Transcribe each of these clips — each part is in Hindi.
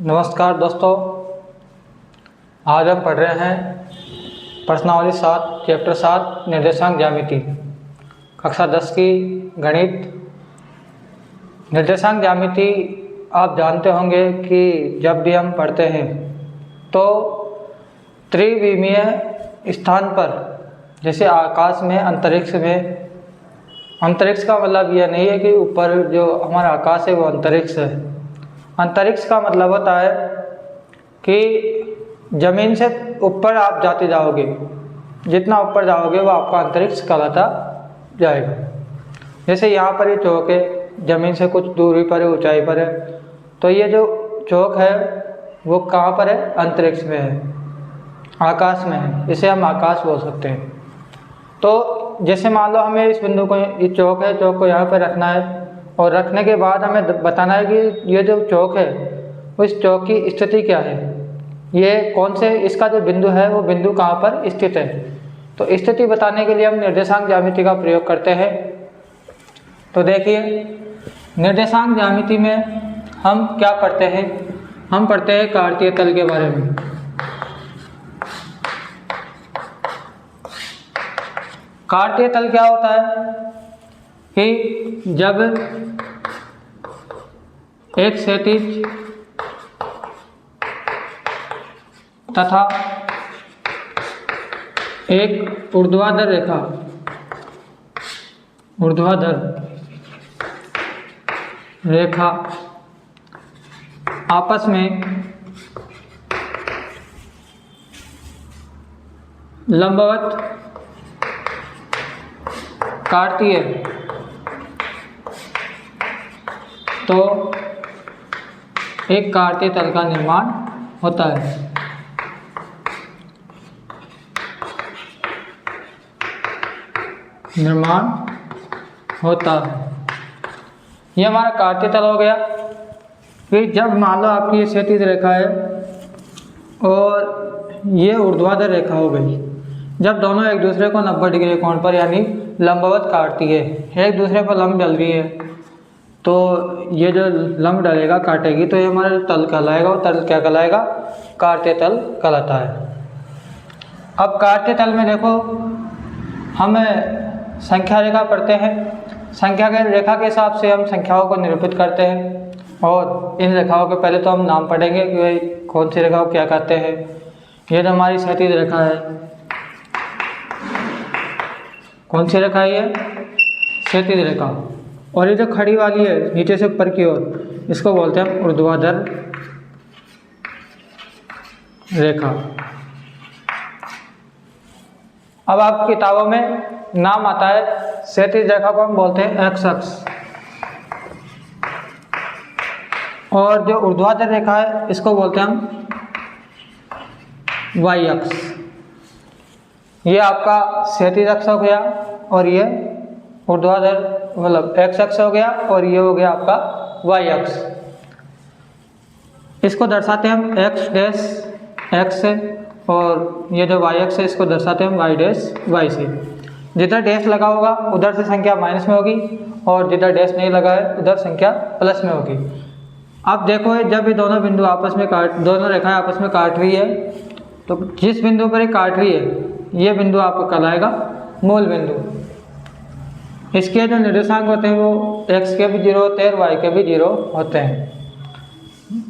नमस्कार दोस्तों, आज हम पढ़ रहे हैं प्रश्नावली 7 चैप्टर 7 निर्देशांक ज्यामिति कक्षा 10 की गणित। निर्देशांक ज्यामिति आप जानते होंगे कि जब भी हम पढ़ते हैं तो त्रिविमीय स्थान पर, जैसे आकाश में, अंतरिक्ष में, अंतरिक्ष का मतलब यह नहीं है कि ऊपर जो हमारा आकाश है वो अंतरिक्ष है। अंतरिक्ष का मतलब होता है कि ज़मीन से ऊपर आप जाते जाओगे, जितना ऊपर जाओगे वो आपका अंतरिक्ष कहलाता जाएगा। जैसे यहाँ पर ये चौक है, ज़मीन से कुछ दूरी पर है, ऊंचाई पर है, तो ये जो चौक है वो कहाँ पर है? अंतरिक्ष में है, आकाश में है। इसे हम आकाश बोल सकते हैं। तो जैसे मान लो हमें इस बिंदु को, ये चौक है, चौक को यहाँ पर रखना है और रखने के बाद हमें बताना है कि ये जो चौक है उस चौक की स्थिति क्या है, ये कौन से, इसका जो बिंदु है वो बिंदु कहाँ पर स्थित है। तो स्थिति बताने के लिए हम निर्देशांक ज्यामिति का प्रयोग करते हैं। तो देखिए, निर्देशांक ज्यामिति में हम क्या पढ़ते हैं? हम पढ़ते हैं कार्तीय तल के बारे में। कार्तीय तल क्या होता है कि जब एक क्षैतिज तथा एक ऊर्ध्वाधर रेखा, आपस में लंबवत काटती है तो एक कार्तीय तल का निर्माण होता है। ये हमारा कार्तीय तल हो गया। फिर जब मान लो आपकी ये क्षैतिज रेखा है और ये ऊर्ध्वाधर रेखा हो गई, जब दोनों एक दूसरे को 90 डिग्री कोण पर यानी लंबवत काटती है, एक दूसरे पर लंब डल रही है, तो ये जो लंब डलेगा, काटेगी, तो ये हमारा तल कहलाएगा। और तल क्या कहलाएगा? कार्तीय तल कहलाता है। अब कार्तीय तल में देखो, हम संख्या रेखा पढ़ते हैं। संख्या के रेखा के हिसाब से हम संख्याओं को निरूपित करते हैं और इन रेखाओं के पहले तो हम नाम पढ़ेंगे कि भाई कौन सी रेखा को क्या कहते हैं। ये जो हमारी क्षैतिज रेखा है, कौन सी रेखा है? ये क्षैतिज रेखा। और ये जो खड़ी वाली है नीचे से ऊपर की ओर, इसको बोलते हैं ऊर्ध्वाधर रेखा। अब आपकी किताबों में नाम आता है, क्षैतिज रेखा को हम बोलते हैं एक्स अक्ष, और जो ऊर्ध्वाधर रेखा है इसको बोलते हैं हम वाई अक्ष। ये आपका क्षैतिज अक्ष हो गया और ये ऊर्ध्वाधर मतलब एक्स अक्ष हो गया, और ये हो गया आपका वाई अक्ष। इसको दर्शाते हैं हम एक्स डैश एक्स से, और ये जो वाई अक्ष है इसको दर्शाते हैं हम वाई डैश वाई से। जिधर डैश लगा होगा उधर से संख्या माइनस में होगी, और जिधर डैश नहीं लगा है उधर संख्या प्लस में होगी। अब देखो, जब ये दोनों बिंदु आपस में दोनों रेखाएं आपस में काट रही है, तो जिस बिंदु पर ये काट रही है ये बिंदु आपको कहलाएगा मूल बिंदु। इसके जो निर्देशांक होते हैं वो x के भी 0 होते हैं और y के भी 0 होते हैं।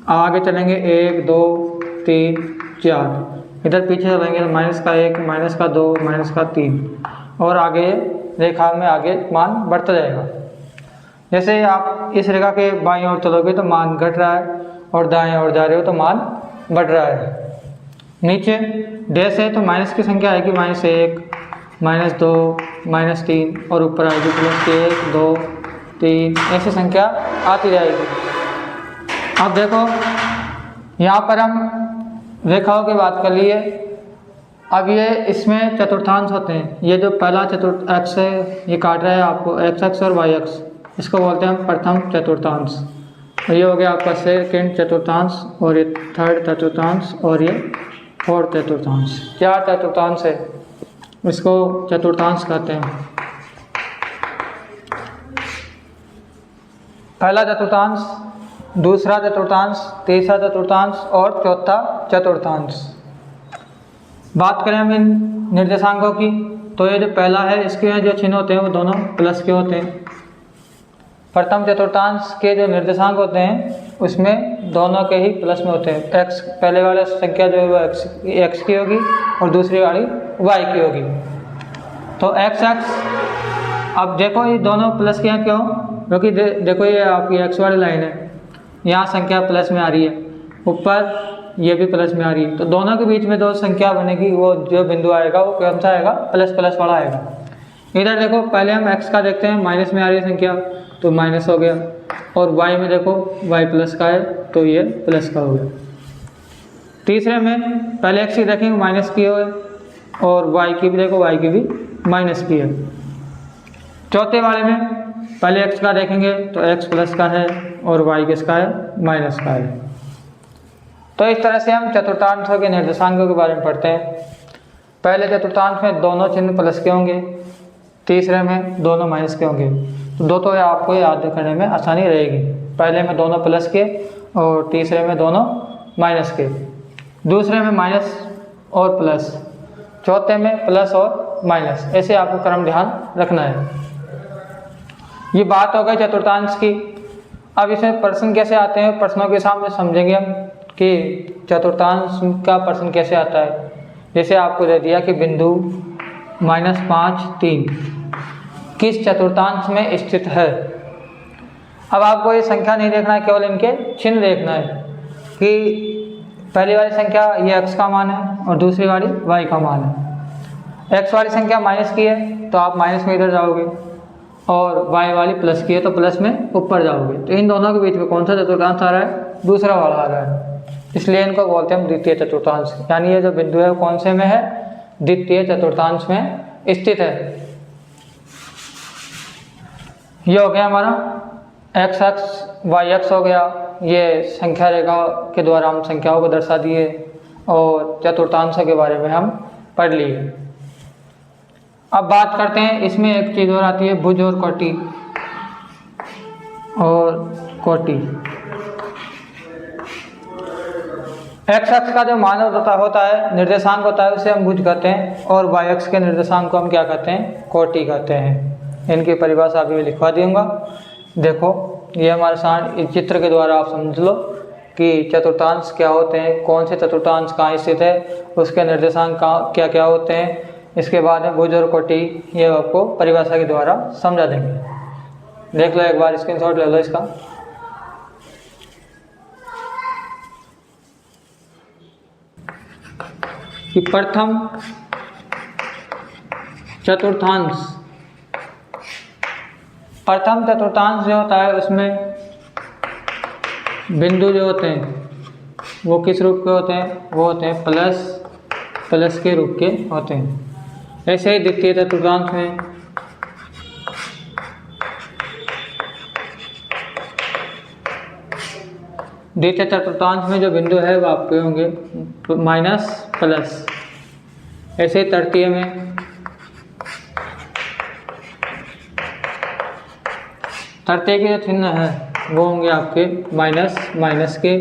आगे चलेंगे 1 2 3 4, इधर पीछे चलेंगे -1 -2 -3, और आगे रेखा में आगे मान बढ़ता जाएगा। जैसे आप इस रेखा के बाईं ओर चलोगे तो मान घट रहा है, और दाएं ओर जा रहे हो तो मान बढ़ रहा है। नीचे डैश है तो माइनस की संख्या आएगी -1 -2 -3, और ऊपर आएगी +1 2 3, ऐसी संख्या आती जाएगी। अब देखो, यहाँ पर हम रेखाओं की बात कर लिए। अब ये इसमें चतुर्थांश होते हैं। ये जो पहला चतुर्थ अक्ष है ये काट रहा है आपको, एक्स अक्ष और वाई अक्ष, इसको बोलते हैं हम प्रथम चतुर्थांश। ये हो गया आपका सेकंड चतुर्थांश, और ये थर्ड चतुर्थांश, और ये फोर्थ चतुर्थांश। 4 चतुर्थांश है, इसको चतुर्थांश कहते हैं। पहला चतुर्थांश दूसरा चतुर्थांश, तीसरा चतुर्थांश और चौथा चतुर्थांश। बात करें हम इन निर्देशांकों की, तो ये जो पहला है इसके जो चिन्ह होते हैं वो दोनों प्लस के होते हैं। प्रथम चतुर्थांश के जो निर्देशांक होते हैं उसमें दोनों के ही प्लस में होते हैं। एक्स, पहले वाला संख्या जो है वो एक्स की होगी और दूसरी वाली वाई की होगी। तो एक्स एक्स, अब देखो ये दोनों प्लस के हैं क्यों? क्योंकि देखो ये आपकी एक्स वाली लाइन है, यहाँ संख्या प्लस में आ रही है, ऊपर ये भी प्लस में आ रही है, तो दोनों के बीच में जो संख्या बनेगी वो जो बिंदु आएगा वो कौन सा आएगा? प्लस प्लस वाला आएगा। इधर देखो पहले हम एक्स का देखते हैं, माइनस में आ रही है संख्या तो माइनस हो गया, और वाई में देखो वाई प्लस का है तो ये प्लस का हो गया। तीसरे में पहले एक्स की देखेंगे माइनस की है और वाई की भी देखो वाई की भी माइनस की है। चौथे वाले में पहले एक्स का देखेंगे तो एक्स प्लस का है और वाई किसका है? माइनस का है। तो इस तरह से हम चतुर्थांशों के निर्देशांकों के बारे में पढ़ते हैं। पहले चतुर्थांश में दोनों चिन्ह प्लस के होंगे, तीसरे में दोनों माइनस के होंगे। तो आपको याद करने में आसानी रहेगी। पहले में दोनों प्लस के और तीसरे में दोनों माइनस के, दूसरे में माइनस और प्लस, चौथे में प्लस और माइनस। ऐसे आपको क्रम ध्यान रखना है। ये बात हो गई चतुर्थांश की। अब इसमें प्रश्न कैसे आते हैं, प्रश्नों के सामने समझेंगे हम कि चतुर्थांश का प्रश्न कैसे आता है। जैसे आपको दे दिया कि बिंदु -5, 3 किस चतुर्थांश में स्थित है। अब आपको ये संख्या नहीं देखना है, केवल इनके चिन्ह देखना है कि पहली वाली संख्या ये x का मान है और दूसरी वाली y का मान है। x वाली संख्या माइनस की है तो आप माइनस में इधर जाओगे, और y वाली प्लस की है तो प्लस में ऊपर जाओगे। तो इन दोनों के बीच में कौन सा चतुर्थांश आ रहा है? दूसरा वाला आ रहा है, इसलिए इनको बोलते हैं हम द्वितीय चतुर्थांश। यानी ये जो बिंदु है कौन से में है? द्वितीय चतुर्थांश में स्थित है। ये हो गया हमारा एक्स एक्स वाई एक्स हो गया। ये संख्या रेखा के द्वारा हम संख्याओं को दर्शा दिए और चतुर्थांशों के बारे में हम पढ़ लिए। अब बात करते हैं, इसमें एक चीज़ और आती है भुज और कोटि। एक्स एक्स का जो मान होता है, निर्देशांक होता है, उसे हम भुज कहते हैं, और वाई एक्स के निर्देशांक को हम क्या कहते हैं? कोटि कहते हैं। इनकी परिभाषा अभी लिखवा दूंगा। देखो ये हमारे साथ इस चित्र के द्वारा आप समझ लो कि चतुर्थांश क्या होते हैं, कौन से चतुर्थांश कहाँ स्थित है, उसके निर्देशांक क्या क्या होते हैं। इसके बाद में भुज और कोटि ये आपको परिभाषा के द्वारा समझा देंगे। देख लो एक बार, स्क्रीनशॉट ले लो इसका। कि प्रथम चतुर्थांश जो होता है उसमें बिंदु जो होते हैं वो किस रूप के होते हैं? वो होते हैं प्लस के रूप के होते हैं। ऐसे ही द्वितीय चतुर्थांश में जो बिंदु है वो आपके होंगे माइनस प्लस। ऐसे ही तृतीय में तृतीय के जो चिन्ह है वो होंगे आपके माइनस के,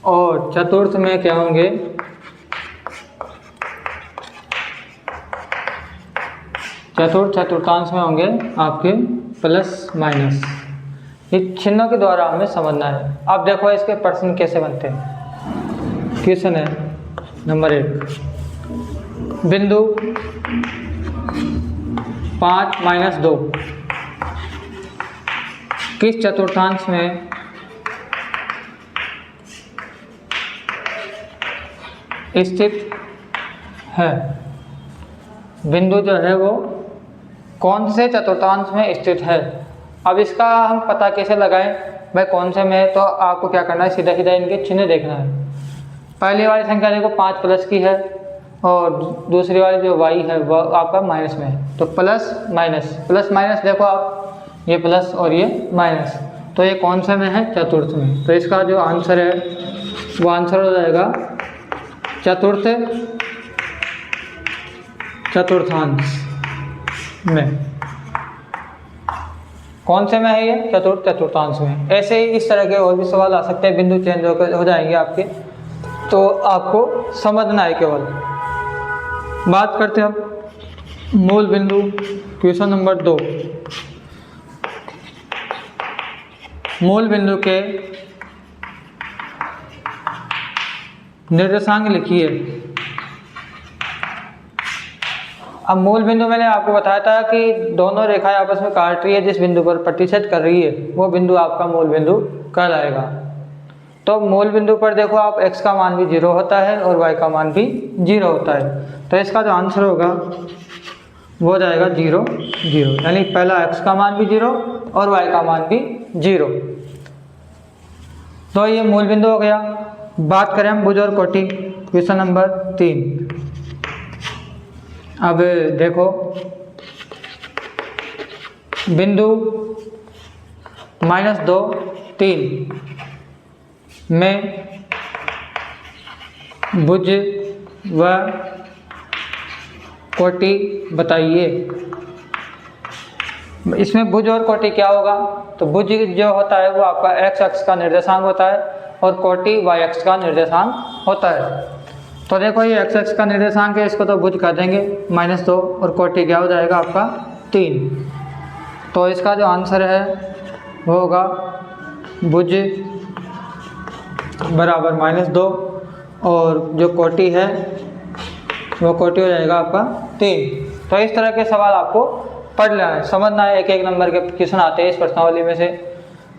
और चतुर्थ में क्या होंगे? चतुर्थांश में होंगे आपके प्लस माइनस। इस चिन्हों के द्वारा हमें समझना है। अब देखो इसके प्रश्न कैसे बनते हैं। क्वेश्चन है नंबर 1, बिंदु 5 - 2 किस चतुर्थांश में स्थित है? बिंदु जो है वो कौन से चतुर्थांश में स्थित है। अब इसका हम पता कैसे लगाएं भाई कौन से में है? तो आपको क्या करना है, सीधा सीधा इनके चिन्ह देखना है। पहली वाली संख्या देखो 5 प्लस की है और दूसरी वाली जो y है वो आपका माइनस में है। तो प्लस माइनस देखो आप, ये प्लस और ये माइनस, तो ये कौन से में है? चतुर्थ में। तो इसका जो आंसर है वो आंसर हो जाएगा चतुर्थांश में। कौन से में है ये? चतुर्थांश में। ऐसे ही इस तरह के और भी सवाल आ सकते हैं, बिंदु चेंज हो जाएंगे आपके, तो आपको समझना है केवल। बात करते हैं अब मूल बिंदु, क्वेश्चन नंबर 2। मूल बिंदु के निर्देशांक लिखिए। अब मूल बिंदु मैंने आपको बताया था कि दोनों रेखाएं आपस में काट रही है, जिस बिंदु पर प्रतिच्छेद कर रही है वो बिंदु आपका मूल बिंदु कहलाएगा। तो मूल बिंदु पर देखो आप x का मान भी 0 होता है और y का मान भी 0 होता है, तो इसका जो आंसर होगा वो हो जाएगा 0 0, यानी पहला x का मान भी 0 और y का मान भी 0। तो ये मूल बिंदु हो गया। बात करें हम भुज और कोटि, क्वेश्चन नंबर 3। अब देखो बिंदु -2 3 में भुज व कोटि बताइए। इसमें भुज और कोटि क्या होगा? तो भुज जो होता है वो आपका x अक्ष का निर्देशांक होता है और कोटि y अक्ष का निर्देशांक होता है। तो देखो ये x अक्ष का निर्देशांक है, इसको तो भुज कर देंगे -2, और कोटि क्या हो जाएगा आपका 3। तो इसका जो आंसर है वो होगा भुज बराबर -2 और जो कोटि है वो कोटि हो जाएगा आपका 3। तो इस तरह के सवाल आपको पढ़ लेना है, समझना है। एक एक नंबर के क्वेश्चन आते हैं इस प्रश्नावली में से,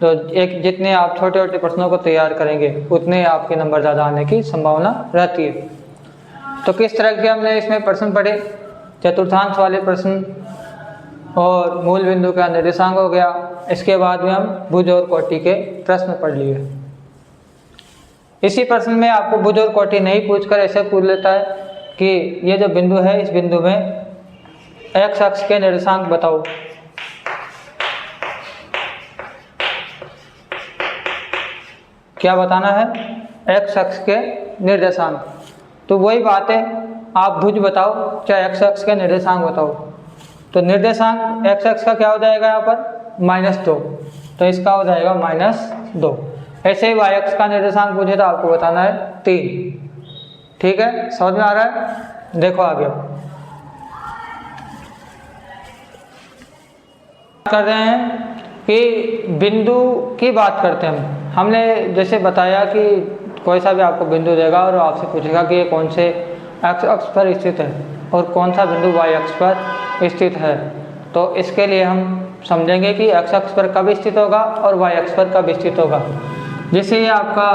तो एक जितने आप छोटे छोटे प्रश्नों को तैयार करेंगे उतने आपके नंबर ज़्यादा आने की संभावना रहती है। तो किस तरह के हमने इसमें प्रश्न पढ़े? चतुर्थांश वाले प्रश्न और मूल बिंदु का निर्देशांक हो गया। इसके बाद में हम भुज और कोटि के प्रश्न पढ़ लिए। इसी प्रश्न में आपको भुज और कोटि नहीं पूछकर ऐसे पूछ लेता है कि ये जो बिंदु है इस बिंदु में x अक्ष के निर्देशांक बताओ। क्या बताना है? x अक्ष के निर्देशांक। तो वही बात है, आप भुज बताओ चाहे x अक्ष के निर्देशांक बताओ। तो निर्देशांक x अक्ष का क्या हो जाएगा यहाँ पर? -2, तो इसका हो जाएगा -2। ऐसे ही y अक्ष का निर्देशांक पूछे तो आपको बताना है 3। ठीक है, समझ में आ रहा है? देखो आगे कर रहे हैं कि बिंदु की बात करते हैं। हमने जैसे बताया कि कोई सा भी आपको बिंदु देगा और आपसे पूछेगा कि ये कौन से x अक्ष पर स्थित है और कौन सा बिंदु y अक्ष पर स्थित है। तो इसके लिए हम समझेंगे कि x अक्ष पर कब स्थित होगा और y अक्ष पर कब स्थित होगा। जैसे ये आपका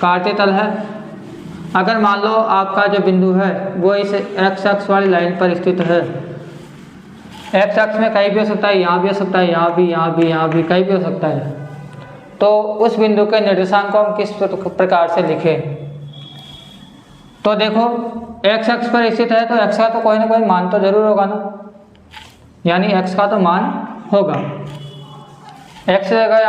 काटे तल है, अगर मान लो आपका जो बिंदु है वो इस x अक्ष वाली लाइन पर स्थित है। x अक्ष में कहीं भी हो सकता है, यहाँ भी हो सकता है, यहाँ भी, यहाँ भी, यहाँ भी, कहीं भी हो सकता है। तो उस बिंदु के निर्देशांक को हम किस प्रकार से लिखें? तो देखो x अक्ष पर स्थित है तो x का तो कोई ना कोई मान तो जरूर होगा ना, यानी x का तो मान होगा। x जगह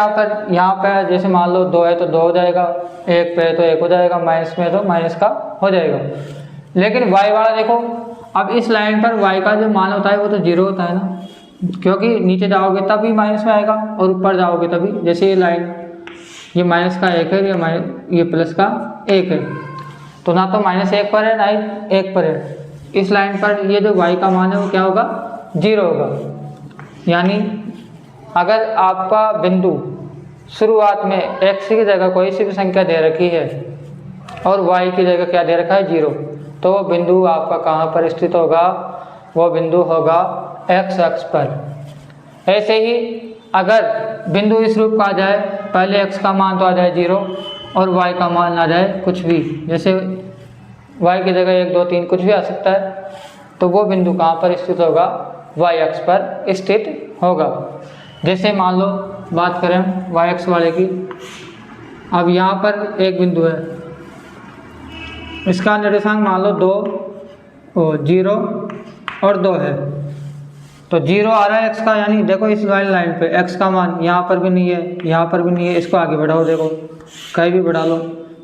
यहाँ पर जैसे मान लो 2 है तो 2 हो जाएगा, 1 पे है तो 1 हो जाएगा, माइनस में तो माइनस का हो जाएगा। लेकिन y वाला देखो, अब इस लाइन पर y का जो मान होता है वो तो 0 होता है ना, क्योंकि नीचे जाओगे तभी माइनस में आएगा और ऊपर जाओगे तभी। जैसे ये लाइन ये माइनस का 1 है, ये प्लस का 1 है, तो ना तो -1 पर है ना ही 1 पर है। इस लाइन पर ये जो y का मान है वो क्या होगा? 0 होगा। यानी अगर आपका बिंदु शुरुआत में x की जगह कोई सी भी संख्या दे रखी है और y की जगह क्या दे रखा है? 0, तो वो बिंदु आपका कहाँ पर स्थित होगा? वो बिंदु होगा x अक्ष पर। ऐसे ही अगर बिंदु इस रूप का आ जाए, पहले x का मान तो आ जाए 0 और y का मान आ जाए कुछ भी, जैसे y की जगह 1 2 3 कुछ भी आ सकता है, तो वो बिंदु कहाँ पर स्थित होगा? y अक्ष पर स्थित होगा। जैसे मान लो बात करें y अक्ष वाले की, अब यहाँ पर एक बिंदु है, इसका निर्देशांक मान लो 2 0 और 2 है, तो 0 आ रहा है x का, यानी देखो इस लाइन पे x का मान यहाँ पर भी नहीं है, यहाँ पर भी नहीं है, इसको आगे बढ़ाओ, देखो कहीं भी बढ़ा लो,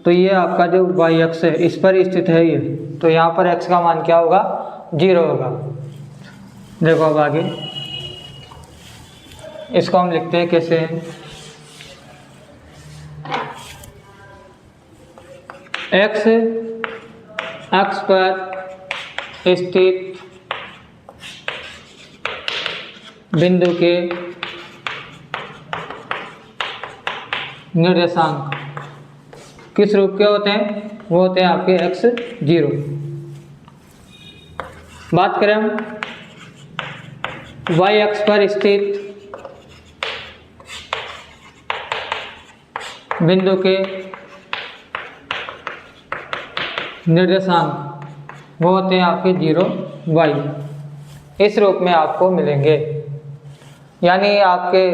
तो ये आपका जो y अक्ष है इस पर स्थित है ये, तो यहाँ पर x का मान क्या होगा? 0 होगा। देखो अब आगे इसको हम लिखते हैं कैसे, x अक्ष पर स्थित बिंदु के निर्देशांक किस रूप के होते हैं, वो होते हैं आपके x0। बात करें हम y अक्ष पर स्थित बिंदु के निर्देशांक, वो होते हैं आपके 0 y, इस रूप में आपको मिलेंगे। यानी आपके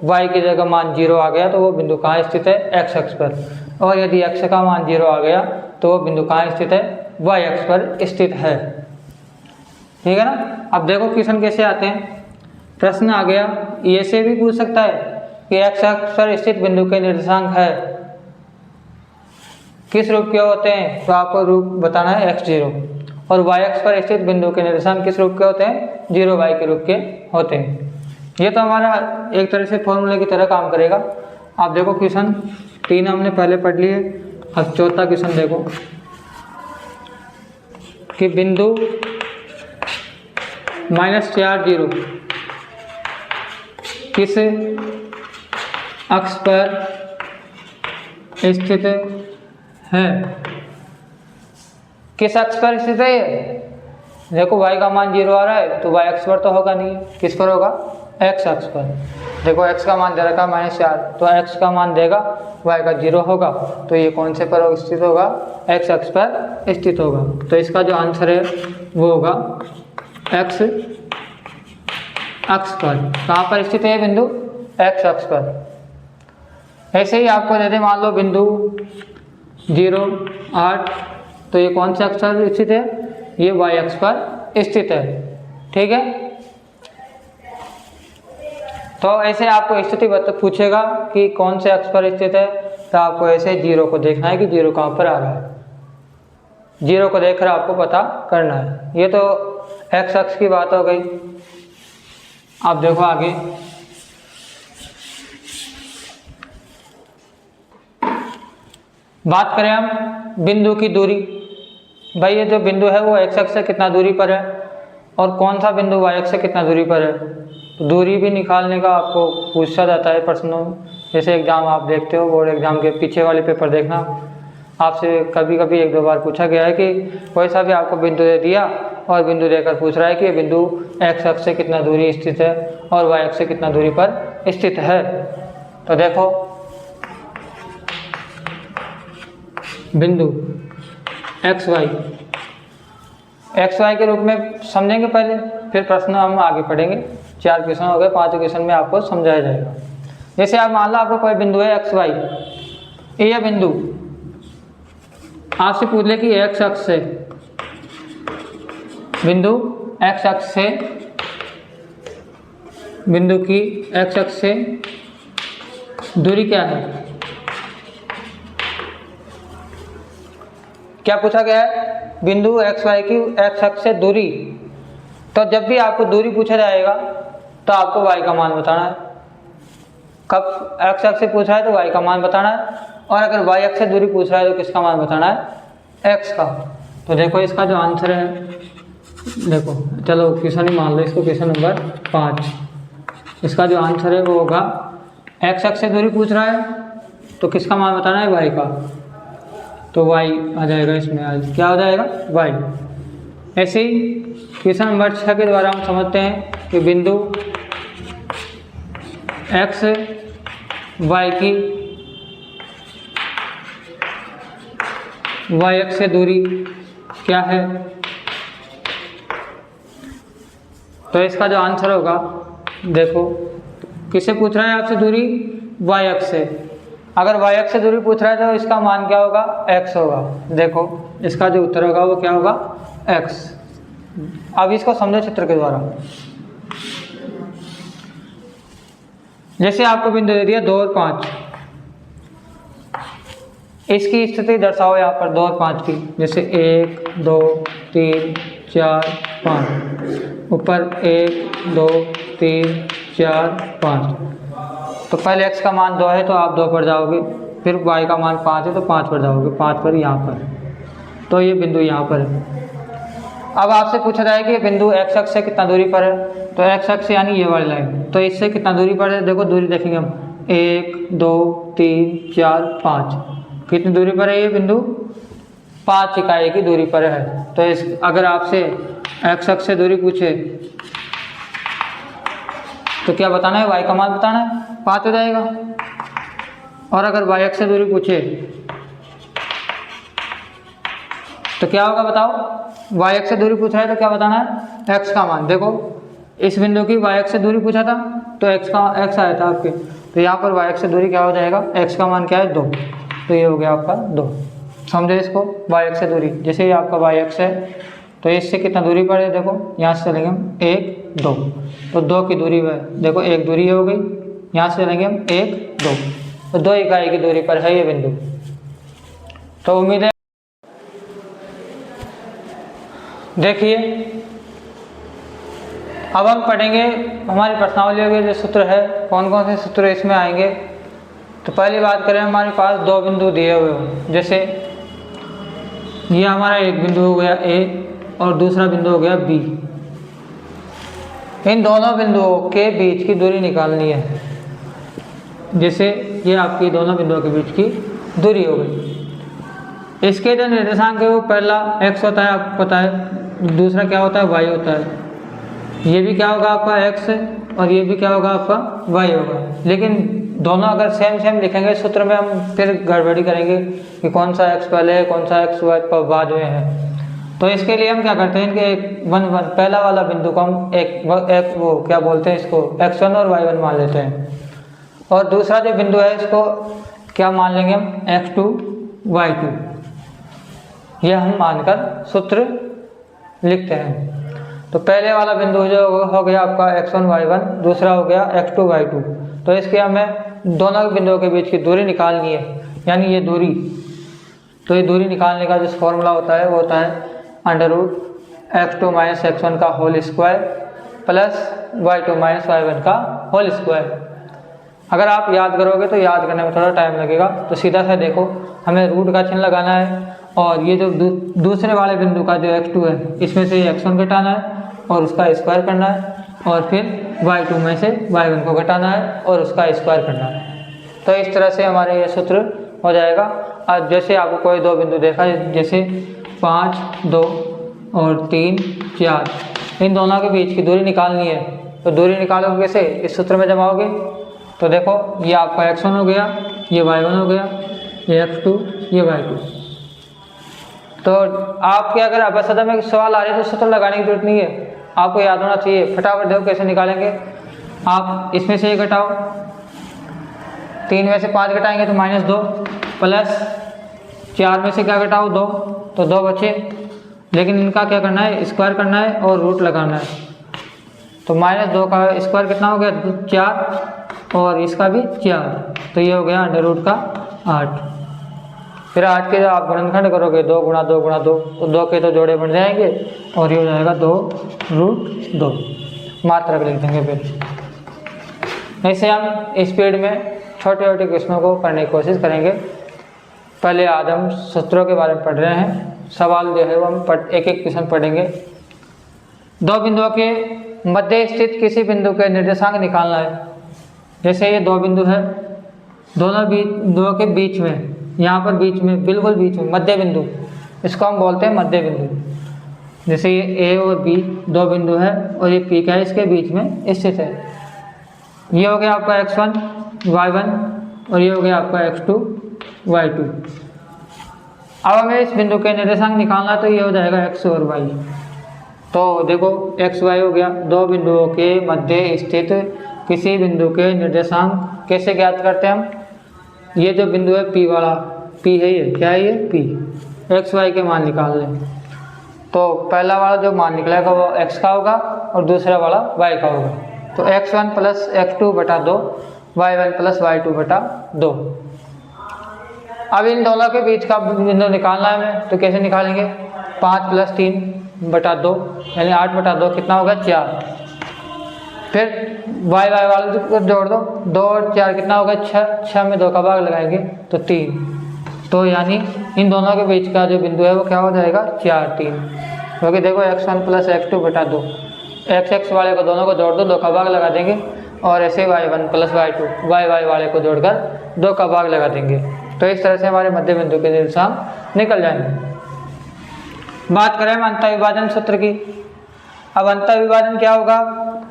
y की जगह मान 0 आ गया तो वो बिंदु कहाँ स्थित है, x अक्ष पर, और यदि x का मान 0 आ गया तो वो बिंदु कहाँ स्थित है, y अक्ष पर स्थित है। ठीक है ना। अब देखो क्वेश्चन कैसे आते हैं। प्रश्न आ गया, ये से भी पूछ सकता है कि x अक्ष पर स्थित बिंदु के निर्देशांक है किस रूप के होते हैं, तो आपको रूप बताना है x0, और y अक्ष पर स्थित बिंदु के निर्देशांक किस रूप के होते हैं, 0y के रूप के होते हैं। ये तो हमारा एक तरह से फॉर्मूले की तरह काम करेगा। आप देखो क्वेश्चन 3 हमने पहले पढ़ लिए, अब चौथा क्वेश्चन देखो कि बिंदु -4 0 किस अक्ष पर स्थित है, किस अक्ष पर स्थित है ये, देखो y का मान 0 आ रहा है तो y अक्ष पर तो होगा नहीं, किस पर होगा, x अक्ष पर। देखो x का मान दे रखा है -4, तो x का मान देगा, y का 0 होगा, तो ये कौन से पर स्थित होगा, x अक्ष पर स्थित होगा। तो इसका जो आंसर है वो होगा x अक्ष पर। कहाँ पर स्थित है बिंदु, x अक्ष पर। ऐसे ही आपको दे दे मान लो बिंदु 0 8, तो ये कौन से अक्ष पर स्थित है, ये y अक्ष पर स्थित है। ठीक है, तो ऐसे आपको स्थिति पूछेगा कि कौन से अक्ष पर स्थित है, तो आपको ऐसे 0 को देखना है कि 0 कहाँ पर आ रहा है, 0 को देखकर आपको पता करना है। ये तो x अक्ष की बात हो गई। अब देखो आगे, बात करें हम बिंदु की दूरी। भाई ये जो बिंदु है वो x अक्ष से कितना दूरी पर है, और कौन सा बिंदु y अक्ष से कितना दूरी पर है। तो दूरी भी निकालने का आपको पूछा जाता है प्रश्नों में। जैसे एग्जाम आप देखते हो, बोर्ड एग्जाम के पीछे वाले पेपर देखना, आपसे कभी कभी 1-2 बार पूछा गया है कि कोई सा भी आपको बिंदु दे दिया और बिंदु देकर पूछ रहा है कि ये बिंदु x अक्ष से कितना दूरी स्थित है और y अक्ष से कितना दूरी पर स्थित है। तो देखो बिंदु एक्स वाई के रूप में समझेंगे पहले, फिर प्रश्न हम आगे पढ़ेंगे। 4 क्वेश्चन हो गए, 5 क्वेश्चन में आपको समझाया जाएगा। जैसे आप मान लो आपको कोई बिंदु है एक्स वाई, ये बिंदु आपसे पूछ ले कि एक्स अक्ष से, बिंदु एक्स अक्ष से, बिंदु की एक्स अक्ष से दूरी क्या है। क्या पूछा गया है, बिंदु एक्स वाई की एक्स अक्ष से दूरी। तो जब भी आपको दूरी पूछा जाएगा तो आपको y का मान बताना है। कब एक्स अक्ष से पूछ रहा है तो y का मान बताना है, और अगर y अक्ष से दूरी पूछ रहा है तो किसका मान बताना है, x का। तो देखो इसका जो आंसर है, देखो चलो क्वेश्चन ही मान लो इसको, क्वेश्चन नंबर 5। इसका जो आंसर है वो होगा, एक्स अक्ष से दूरी पूछ रहा है तो किसका मान बताना है, y का। तो y आ जाएगा इसमें, आज क्या हो जाएगा, y। ऐसे ही क्वेश्चन नंबर 6 के द्वारा हम समझते हैं कि बिंदु x y की y अक्ष से दूरी क्या है। तो इसका जो आंसर होगा, देखो किससे पूछ रहा है आपसे दूरी, y अक्ष से। अगर y अक्ष से दूरी पूछ रहा है तो इसका मान क्या होगा, x होगा। देखो इसका जो उत्तर होगा वो क्या होगा, x। अब इसको समझो चित्र के द्वारा। जैसे आपको बिंदु दे दिया 2 और 5, इसकी स्थिति दर्शाओ यहाँ पर 2 और 5 की। जैसे 1 2 3 4 5, ऊपर 1 2 3 4 5। तो पहले x का मान 2 है तो आप 2 पर जाओगे, फिर y का मान 5 है तो 5 पर जाओगे, 5 पर यहाँ पर, तो ये बिंदु यहाँ पर है। अब आपसे पूछा जाए कि बिंदु x अक्ष से कितना दूरी पर है, तो x अक्ष यानी ये वाली लाइन, तो इससे कितना दूरी पर है, देखो दूरी देखेंगे हम 1 2 3 4 5, कितनी दूरी पर है ये बिंदु, 5 इकाई की दूरी पर है। तो इस अगर आपसे x अक्ष से दूरी पूछे तो क्या बताना है, y का मान बताना है, 5 हो जाएगा। और अगर y अक्ष से दूरी पूछे तो क्या होगा बताओ, y अक्ष से दूरी पूछा है तो क्या बताना है, x का मान। देखो इस बिंदु की y अक्ष से दूरी पूछा था तो x आया था आपके, तो यहाँ पर y अक्ष से दूरी क्या हो जाएगा, x का मान क्या है 2, तो ये हो गया आपका 2। समझे इसको, y अक्ष से दूरी, जैसे ये आपका y अक्ष है तो इससे कितना दूरी पर है, देखो यहाँ से चलेंगे हम 1 2, तो 2 की दूरी है, देखो 1 दूरी हो गई, यहाँ से चलेंगे हम 1 2, तो 2 इकाई की दूरी पर है ये बिंदु। तो उम्मीद है देखिए अब हम पढ़ेंगे हमारी प्रश्नावलियों के जो सूत्र है, कौन कौन से सूत्र इसमें आएंगे। तो पहली बात करें, हमारे पास 2 बिंदु दिए हुए हों, जैसे ये हमारा एक बिंदु हो गया A और दूसरा बिंदु हो गया B। इन दोनों बिंदुओं के बीच की दूरी निकालनी है, जैसे ये आपकी दोनों बिंदुओं के बीच की दूरी हो गई। इसके जो निर्देशांक है वो पहला x होता है, आपको पता है, दूसरा क्या होता है y होता है, ये भी क्या होगा आपका x और ये भी क्या होगा आपका y होगा। लेकिन दोनों अगर सेम लिखेंगे सूत्र में हम फिर गड़बड़ी करेंगे कि कौन सा x पहले है कौन सा x बाद में है। तो इसके लिए हम क्या करते हैं, इनके एक पहला वाला बिंदु को हम एक वो क्या बोलते हैं इसको x1 और y1 मान लेते हैं, और दूसरा जो बिंदु है इसको क्या मान लेंगे हम x2 y2, यह हम मानकर सूत्र लिखते हैं। तो पहले वाला बिंदु जो हो गया आपका x1 y1, दूसरा हो गया x2 y2। तो इसके हमें दोनों बिंदुओं के बीच की दूरी निकालनी है, यानी ये दूरी। तो ये दूरी निकालने का जो फॉर्मूला होता है वो होता है √x2 - x1 का whole square plus y2 - y1 का होल स्क्वायर। अगर आप याद करोगे तो याद करने में थोड़ा टाइम लगेगा, तो सीधा सा देखो, हमें रूट का चिन्ह लगाना है और ये जो दूसरे वाले बिंदु का जो x2 है इसमें से x1 घटाना है और उसका स्क्वायर करना है, और फिर y2 में से y1 को घटाना है और उसका स्क्वायर करना है। तो इस तरह से हमारे ये सूत्र हो जाएगा। आज जैसे आपको कोई 2 बिंदु देखा, जैसे 5 2 और 3 4, इन दोनों के बीच की दूरी निकालनी है। तो दूरी निकालोगे कैसे, इस सूत्र में जमाओगे। तो देखो ये आपका x1 हो गया, ये y1 हो गया, ये x2, ये y2। तो आपके अगर अभ्यासदा में सवाल आ रहे हैं तो सूत्र लगाने की जरूरत नहीं है, आपको याद होना चाहिए। फटाफट देखो कैसे निकालेंगे, आप इसमें से ये घटाओ, 3 में से 5 घटाएंगे तो -2, प्लस 4 में से क्या घटाओ 2, तो 2 बचे। लेकिन इनका क्या करना है, स्क्वायर करना है और रूट लगाना है। तो -2 का स्क्वायर कितना हो गया 4, और इसका भी 4, तो ये हो गया √8। फिर 8 के आप गुणनखंड करोगे 2 × 2 × 2, तो 2 के तो जोड़े बन जाएंगे और ये हो जाएगा 2√2। मात्रक लिख देंगे। फिर ऐसे हम स्पीड में छोटे छोटे क्वेश्चनों को करने की कोशिश करेंगे। पहले आज हम सूत्रों के बारे में पढ़ रहे हैं, सवाल जो है वो हम एक एक क्वेश्चन पढ़ेंगे। 2 बिंदुओं के मध्य स्थित किसी बिंदु के निर्देशांक निकालना है। जैसे ये 2 बिंदु है, दोनों बिंदुओं के बीच में, यहाँ पर बीच में, बिल्कुल बीच में मध्य बिंदु, इसको हम बोलते हैं मध्य बिंदु। जैसे ये A और B 2 बिंदु है और ये P का है, इसके बीच में स्थित है। ये हो गया आपका x1 y1 और ये हो गया आपका x2 y2। अब हमें इस बिंदु के निर्देशांक निकालना है, तो ये हो जाएगा x और y। तो देखो x y हो गया, 2 बिंदुओं के मध्य स्थित किसी बिंदु के निर्देशांक कैसे ज्ञात करते हैं हम। ये जो बिंदु है P वाला, P है, ये क्या है, ये P, x y के मान निकाल लें। तो पहला वाला जो मान निकलेगा वो x का होगा और दूसरा वाला y का होगा। तो x1 + x2/2, y1 + y2/2। अब इन दोनों के बीच का बिंदु निकालना है हमें, तो कैसे निकालेंगे। 5 + 3/2 यानी 8/2 कितना होगा 4। फिर y वाले को जोड़ दो, 2 और 4 कितना होगा 6, 6 में 2 का भाग लगाएंगे तो 3। तो यानी इन दोनों के बीच का जो बिंदु है वो क्या हो जाएगा 4, 3। क्योंकि देखो x1 + x2/2, x वाले को दोनों को जोड़ दो, 2 का भाग लगा देंगे, और ऐसे y1 + y2 y वाले को जोड़कर 2 का भाग लगा देंगे। तो इस तरह से हमारे मध्य बिंदु के निर्देशांक निकल जाएंगे। बात करें हम अंतः विभाजन सूत्र की। अब अंतः विभाजन क्या होगा,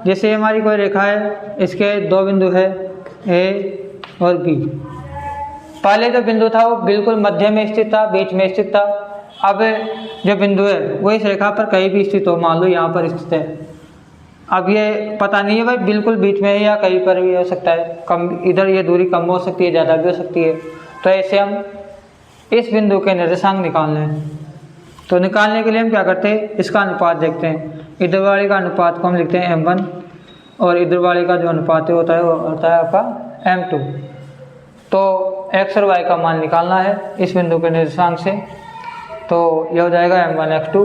जैसे हमारी कोई रेखा है, इसके 2 बिंदु है A और B। पहले जो बिंदु था वो बिल्कुल मध्य में स्थित था, बीच में स्थित था। अब जो बिंदु है वो इस रेखा पर कहीं भी स्थित हो, मान लो यहाँ पर स्थित है। अब ये पता नहीं है भाई बिल्कुल बीच में है या कहीं पर भी हो सकता है, कम इधर ये दूरी कम हो सकती है, ज़्यादा भी हो सकती है। तो ऐसे हम इस बिंदु के निर्देशांक निकालने हैं। तो निकालने के लिए हम क्या करते हैं, इसका अनुपात देखते हैं। इधर वाले का अनुपात को हम लिखते हैं m1 और इधर वाले का जो अनुपात होता है वो होता है आपका m2। तो x और y का मान निकालना है इस बिंदु के निर्देशांक से। तो यह हो जाएगा m1x2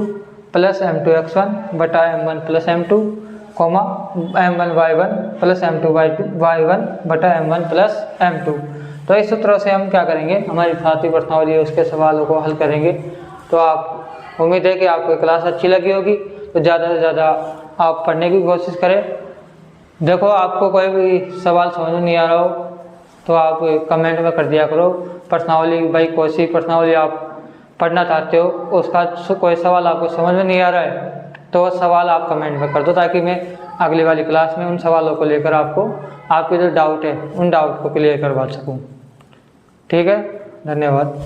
+ m2x1 बटा m1 + m2, m1y1 + m2y1 बटा m1 + m2। तो इस सूत्रों से हम क्या करेंगे, हमारी भारतीय प्रश्नावली है उसके सवालों को हल करेंगे। तो आप उम्मीद है कि आपको क्लास अच्छी लगी होगी। तो ज़्यादा से ज़्यादा आप पढ़ने की कोशिश करें। देखो आपको कोई भी सवाल समझ में नहीं आ रहा हो तो आप कमेंट में कर दिया करो। प्रश्नावली भाई कोई सी प्रश्नावली आप पढ़ना चाहते हो, उसका कोई सवाल आपको समझ में नहीं आ रहा है तो सवाल आप कमेंट में कर दो, ताकि मैं अगली वाली क्लास में उन सवालों को लेकर आपको आपके जो डाउट है उन डाउट को क्लियर करवा सकूं। ठीक है, धन्यवाद।